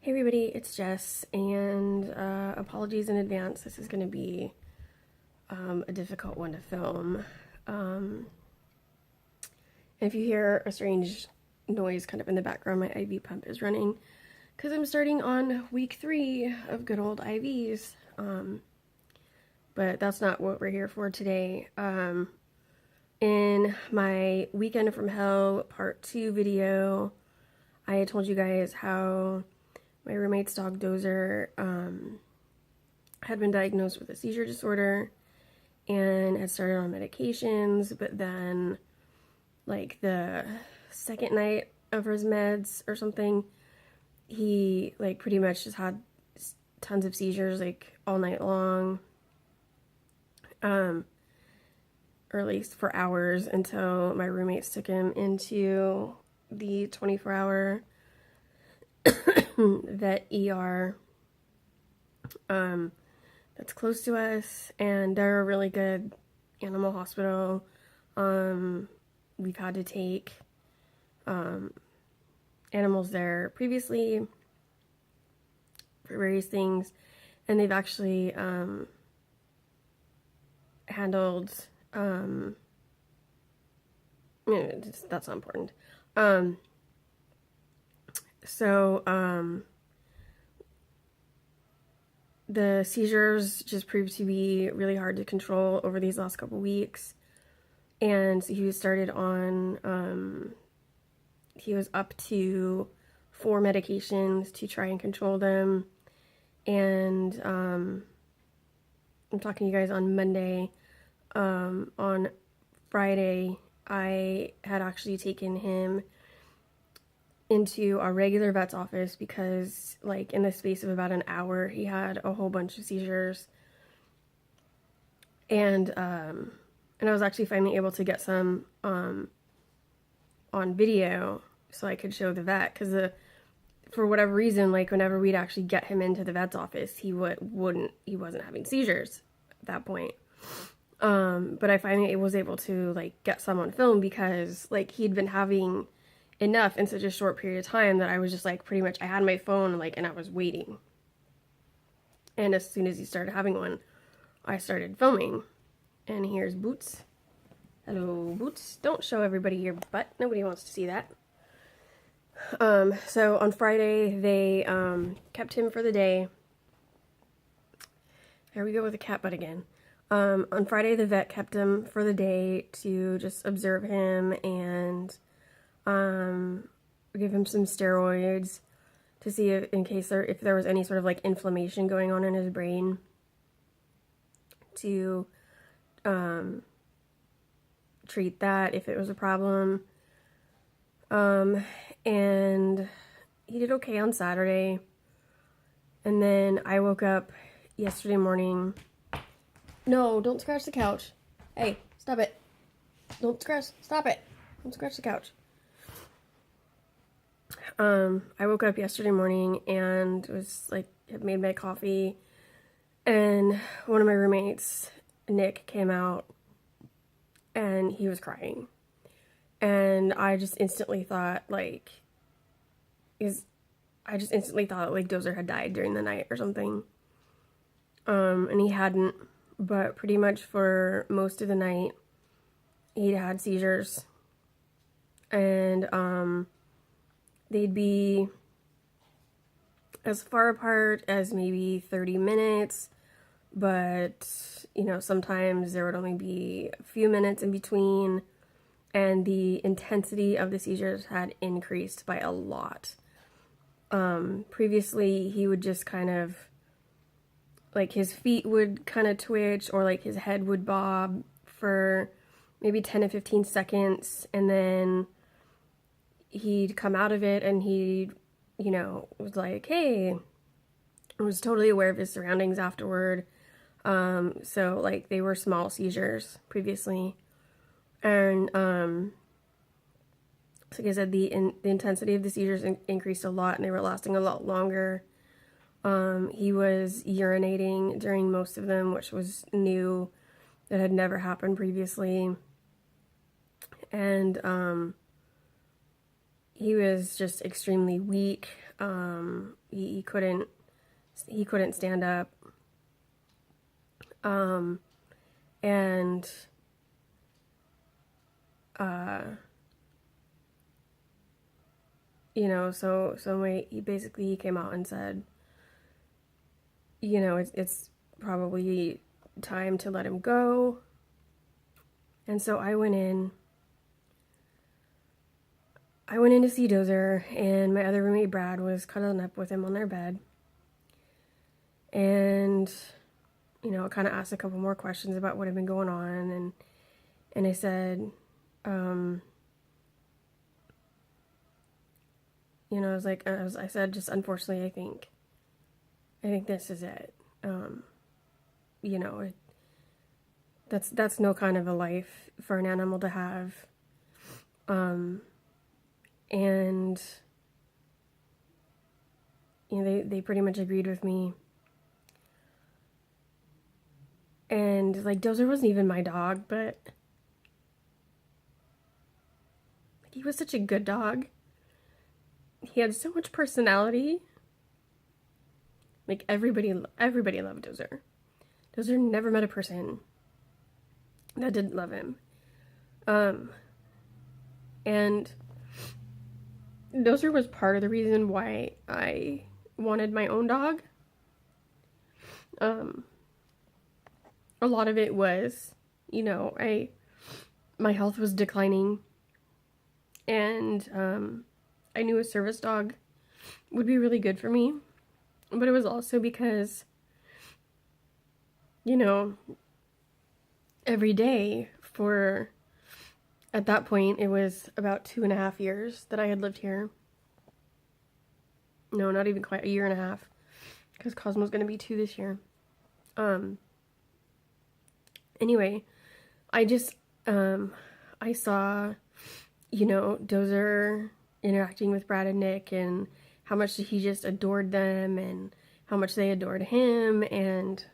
Hey everybody, it's Jess, and apologies in advance. This is going to be a difficult one to film. If you hear a strange noise kind of in the background, my IV pump is running because I'm starting on week 3 of good old IVs. But that's not what we're here for today. In my Weekend from Hell Part 2 video, I had told you guys how my roommate's dog Dozer had been diagnosed with a seizure disorder and had started on medications, but then like the second night of his meds or something, he like pretty much just had tons of seizures like all night long, or at least for hours, until my roommates took him into the 24-hour vet ER that's close to us, and they're a really good animal hospital. We've had to take animals there previously for various things, and they've actually handled that's not important. The seizures just proved to be really hard to control over these last couple weeks, and he was started on, he was up to 4 medications to try and control them, and I'm talking to you guys on Monday. On Friday, I had actually taken him into our regular vet's office because, like, in the space of about an hour, he had a whole bunch of seizures. And I was actually finally able to get some on video so I could show the vet, because for whatever reason, like, whenever we'd actually get him into the vet's office, he wasn't having seizures at that point. But I finally was able to, like, get some on film because, like, he'd been having enough in such a short period of time that I was just, like, pretty much, I had my phone, like, and I was waiting. And as soon as he started having one, I started filming. And here's Boots. Hello, Boots. Don't show everybody your butt. Nobody wants to see that. So on Friday, they kept him for the day. There we go with the cat butt again. On Friday, the vet kept him for the day to just observe him and give him some steroids to see if there was any sort of like inflammation going on in his brain, to treat that if it was a problem. And he did okay on Saturday. And then I woke up yesterday morning. No, don't scratch the couch. Hey, stop it. Stop it. Don't scratch the couch. I woke up yesterday morning and had made my coffee, and one of my roommates, Nick, came out and he was crying. And I just instantly thought like Dozer had died during the night or something. And he hadn't, but pretty much for most of the night he'd had seizures. And they'd be as far apart as maybe 30 minutes, but, you know, sometimes there would only be a few minutes in between, and the intensity of the seizures had increased by a lot. Previously, he would just kind of, like, his feet would kind of twitch, or like his head would bob for maybe 10 to 15 seconds, and then he'd come out of it and he, you know, was like, hey, was totally aware of his surroundings afterward. So like they were small seizures previously. And so like I said, the intensity of the seizures increased a lot, and they were lasting a lot longer. He was urinating during most of them, which was new. That had never happened previously. And he was just extremely weak. He couldn't stand up. And you know, so he came out and said, you know, it's probably time to let him go. And so I went in to see Dozer, and my other roommate Brad was cuddling up with him on their bed. And, you know, kind of asked a couple more questions about what had been going on, and I said, you know, I said, just unfortunately, I think this is it. You know, that's no kind of a life for an animal to have. And, you know, they pretty much agreed with me. And, like, Dozer wasn't even my dog, but he was such a good dog. He had so much personality. Like, everybody loved Dozer. Dozer never met a person that didn't love him. And Dozer was part of the reason why I wanted my own dog. A lot of it was, you know, my health was declining, and I knew a service dog would be really good for me, but it was also because, you know, every day at that point, it was about 2.5 years that I had lived here. No, not even quite, 1.5 years, because Cosmo's going to be 2 this year. Anyway, I just, I saw, you know, Dozer interacting with Brad and Nick, and how much he just adored them, and how much they adored him, and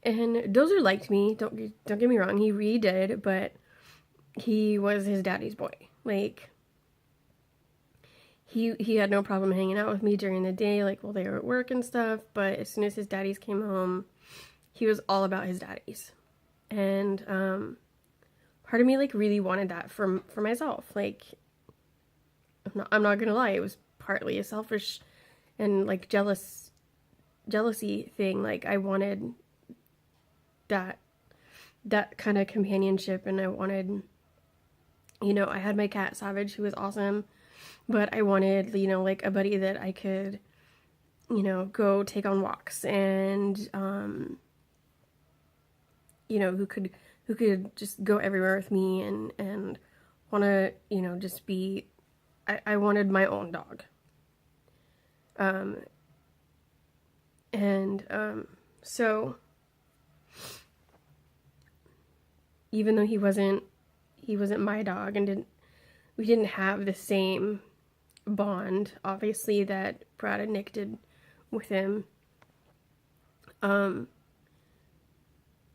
Dozer liked me, don't get me wrong, he really did, but he was his daddy's boy. Like, he had no problem hanging out with me during the day, like, while they were at work and stuff, but as soon as his daddies came home, he was all about his daddies. And part of me, like, really wanted that for myself. Like, I'm not gonna lie, it was partly a selfish and, like, jealousy thing. Like, I wanted that kind of companionship, and I wanted, you know, I had my cat Savage, who was awesome, but I wanted, you know, like, a buddy that I could, you know, go take on walks, and you know, who could just go everywhere with me, and want to, you know, just be, I wanted my own dog. So even though he wasn't my dog, and we didn't have the same bond, obviously, that Brad and Nick did with him,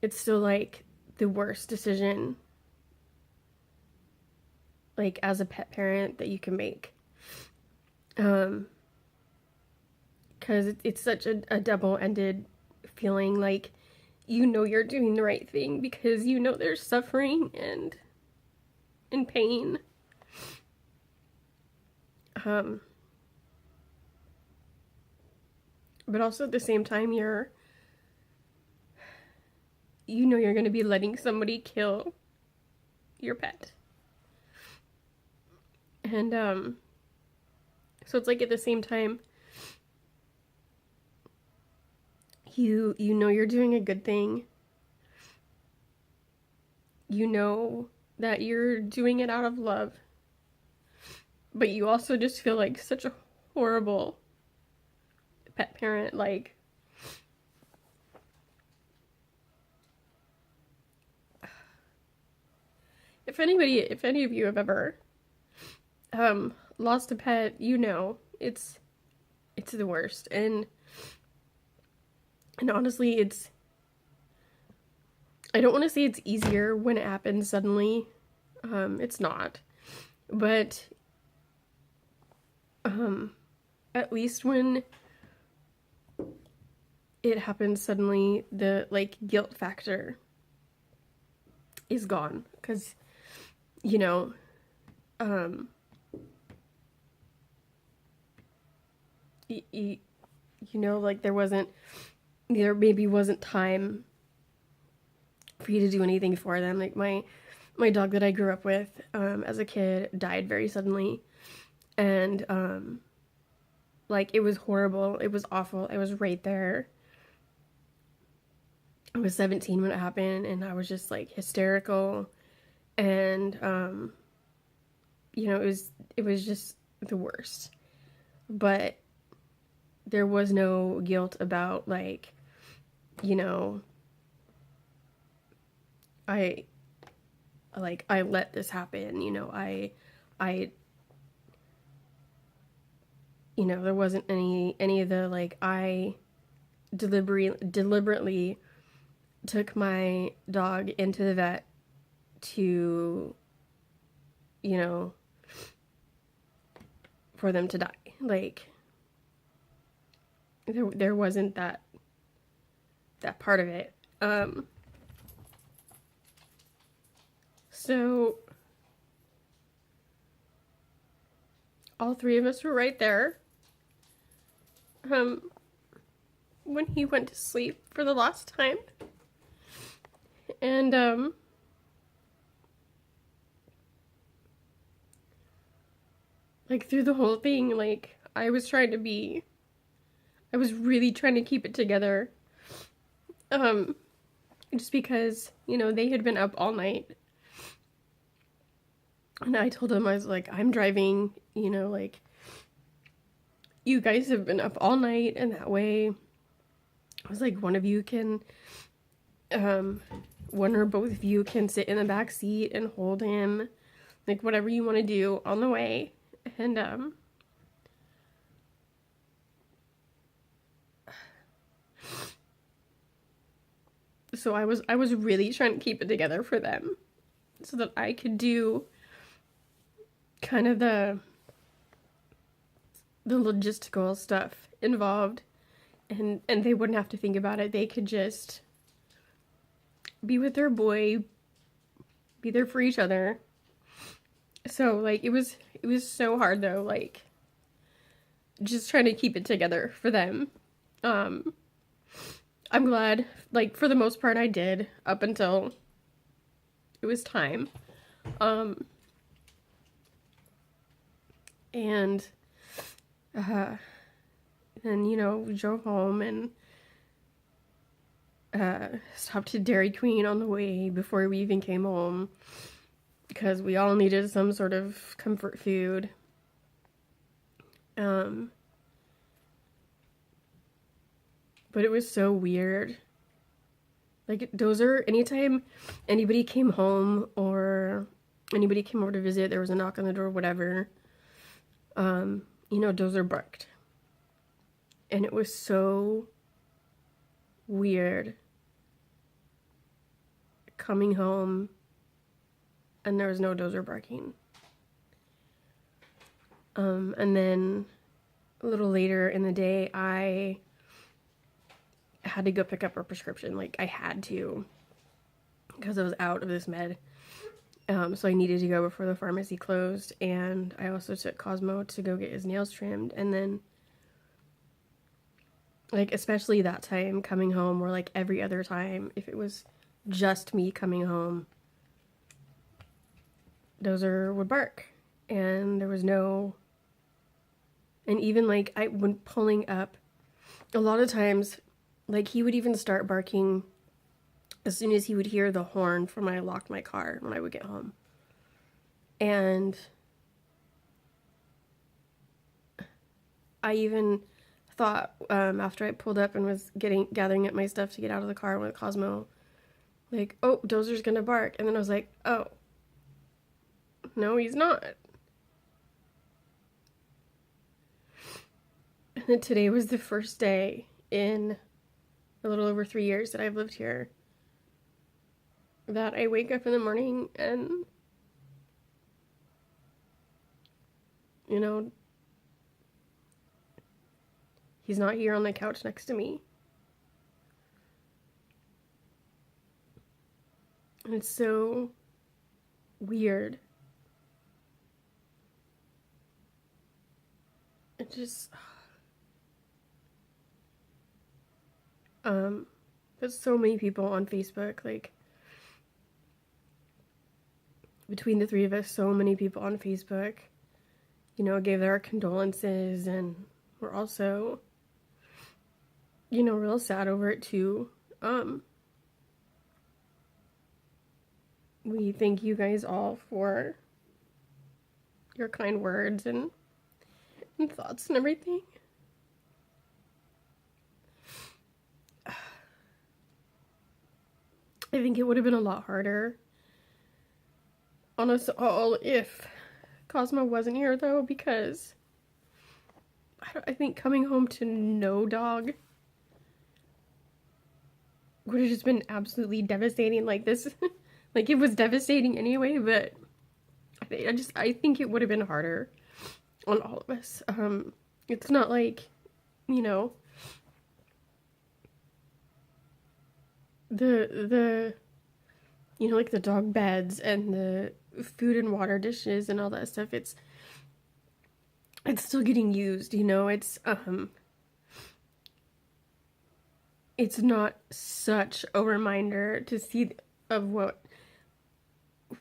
it's still, like, the worst decision, like, as a pet parent that you can make. Because it's such a double-ended feeling. Like, you know you're doing the right thing because you know there's suffering and pain. But also at the same time, you know you're going to be letting somebody kill your pet. And, so it's like, at the same time, you know you're doing a good thing. You know that you're doing it out of love. But you also just feel like such a horrible pet parent. Like, if any of you have ever lost a pet, you know it's the worst. And honestly, I don't want to say it's easier when it happens suddenly. It's not. But at least when it happens suddenly, the like guilt factor is gone. Because, you know, you know, like there maybe wasn't time for you to do anything for them. Like my dog that I grew up with as a kid died very suddenly, and like it was horrible. It was awful. I was right there. I was 17 when it happened, and I was just like hysterical, and you know, it was just the worst. But there was no guilt about like, you know, I let this happen, you know, I you know, there wasn't any of the like I deliberately took my dog into the vet to, you know, for them to die. Like there wasn't that part of it. So all three of us were right there. When he went to sleep for the last time. And like through the whole thing, like I was really trying to keep it together. Just because, you know, they had been up all night. And I told them, I was like, I'm driving, you know, like, you guys have been up all night, and that way, I was like, one of you can, one or both of you can sit in the back seat and hold him, like, whatever you want to do on the way. And, so I was really trying to keep it together for them so that I could do kind of the logistical stuff involved, and they wouldn't have to think about it. They could just be with their boy, be there for each other. So like it was so hard though, like just trying to keep it together for them. I'm glad, like, for the most part I did up until it was time. And then, you know, we drove home and stopped at Dairy Queen on the way before we even came home because we all needed some sort of comfort food. But it was so weird. Like, Dozer, anytime anybody came home or anybody came over to visit, there was a knock on the door, whatever, you know, Dozer barked. And it was so weird coming home and there was no Dozer barking. And then a little later in the day, I had to go pick up a prescription. Like, I had to, because I was out of this med. So I needed to go before the pharmacy closed, and I also took Cosmo to go get his nails trimmed. And then, like, especially that time coming home, or like every other time, if it was just me coming home, Dozer would bark, and there was no, and even like when pulling up, a lot of times, like, he would even start barking as soon as he would hear the horn from when I locked my car when I would get home. And I even thought, after I pulled up and was gathering up my stuff to get out of the car with Cosmo, like, oh, Dozer's gonna bark. And then I was like, oh, no, he's not. And then today was the first day in a little over 3 years that I've lived here that I wake up in the morning and, you know, He's not here on the couch next to me. And it's so weird. It just, there's so many people on Facebook, like, between the three of us, so many people on Facebook, you know, gave their condolences, and we're also, you know, real sad over it too. We thank you guys all for your kind words and thoughts and everything. I think it would have been a lot harder on us all if Cosmo wasn't here, though, because I think coming home to no dog would have just been absolutely devastating. Like this, like it was devastating anyway, but I think it would have been harder on all of us. It's not like, you know, the you know, like the dog beds and the food and water dishes and all that stuff, it's still getting used, you know. It's not such a reminder to see of what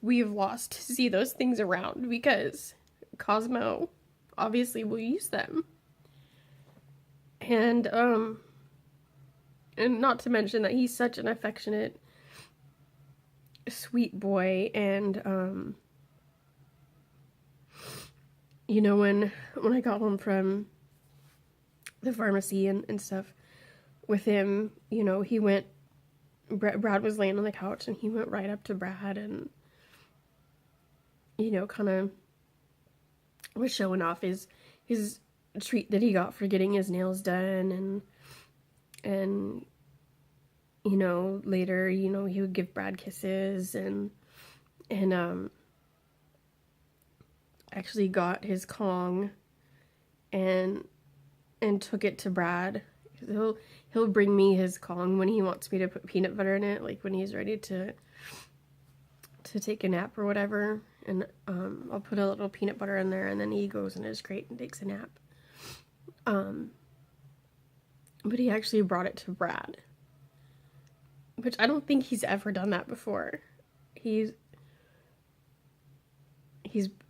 we've lost, to see those things around, because Cosmo obviously will use them. And not to mention that he's such an affectionate, sweet boy. And you know, when I got home from the pharmacy and stuff with him, you know, he went, Brad was laying on the couch, and he went right up to Brad and, you know, kind of was showing off his treat that he got for getting his nails done. And you know, later, you know, he would give Brad kisses, and actually got his Kong and took it to Brad. He'll bring me his Kong when he wants me to put peanut butter in it, like when he's ready to take a nap or whatever. And I'll put a little peanut butter in there, and then he goes in his crate and takes a nap. But he actually brought it to Brad, which I don't think he's ever done that before. I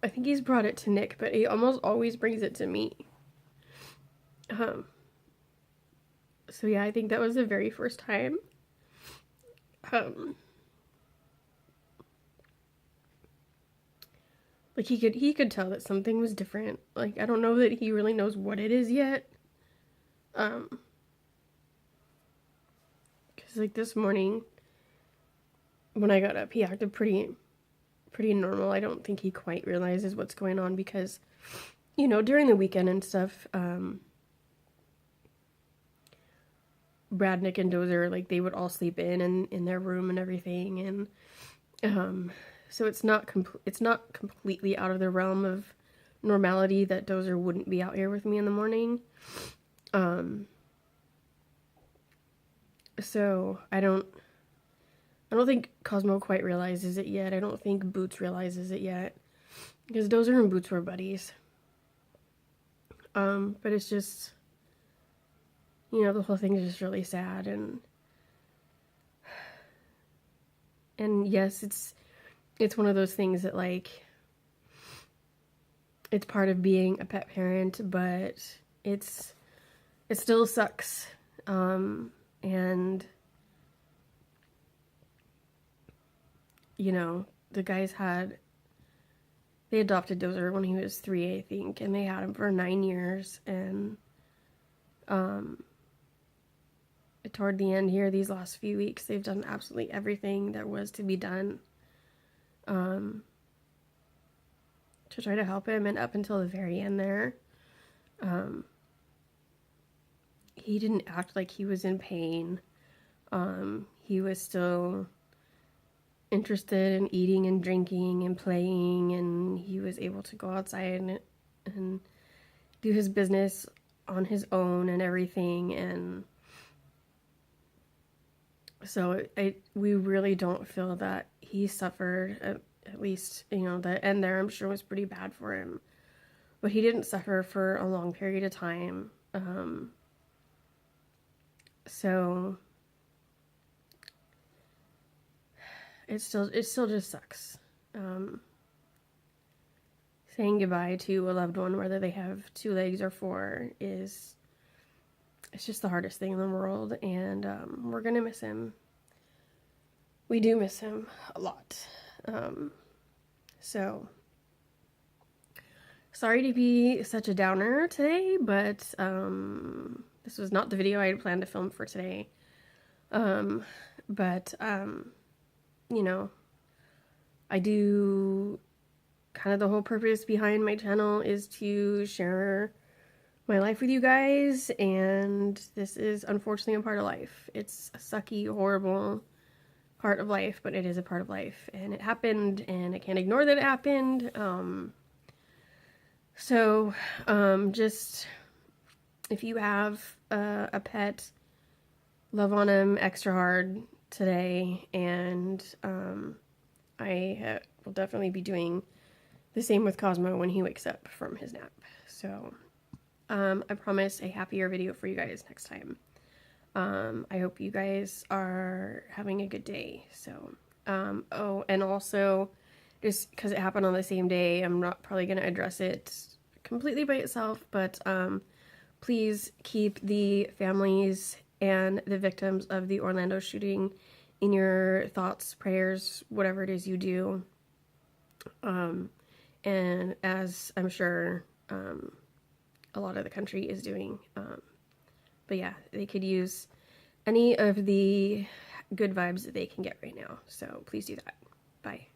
think he's brought it to Nick, but he almost always brings it to me. So yeah, I think that was the very first time. Like he could tell that something was different. Like, I don't know that he really knows what it is yet. Cause like this morning when I got up, he acted pretty normal. I don't think he quite realizes what's going on because, you know, during the weekend and stuff, Brad, Nick, and Dozer, like, they would all sleep in their room and everything, and so it's not completely out of the realm of normality that Dozer wouldn't be out here with me in the morning. So I don't think Cosmo quite realizes it yet. I don't think Boots realizes it yet, because Dozer and Boots were buddies. But it's just, you know, the whole thing is just really sad, and yes, it's one of those things that, like, it's part of being a pet parent, but it still sucks. And you know, the guys they adopted Dozer when he was 3, I think, and they had him for 9 years, and toward the end here, these last few weeks, they've done absolutely everything that was to be done to try to help him, and up until the very end there, he didn't act like he was in pain. He was still interested in eating and drinking and playing, and he was able to go outside and do his business on his own and everything, and so we really don't feel that he suffered, at least, you know, the end there I'm sure was pretty bad for him. But he didn't suffer for a long period of time. So it still just sucks. Saying goodbye to a loved one, whether they have 2 legs or 4, it's just the hardest thing in the world, and we're gonna miss him. We do miss him a lot. So sorry to be such a downer today, but this was not the video I had planned to film for today. But you know, I do kind of the whole purpose behind my channel is to share my life with you guys, and this is unfortunately a part of life. It's a sucky, horrible part of life, but it is a part of life, and it happened, and I can't ignore that it happened. Just if you have a pet, love on him extra hard today, and I will definitely be doing the same with Cosmo when he wakes up from his nap. So I promise a happier video for you guys next time. I hope you guys are having a good day. So, oh, and also, just because it happened on the same day, I'm not probably going to address it completely by itself, but please keep the families and the victims of the Orlando shooting in your thoughts, prayers, whatever it is you do. And as I'm sure a lot of the country is doing. But yeah, they could use any of the good vibes that they can get right now. So please do that. Bye.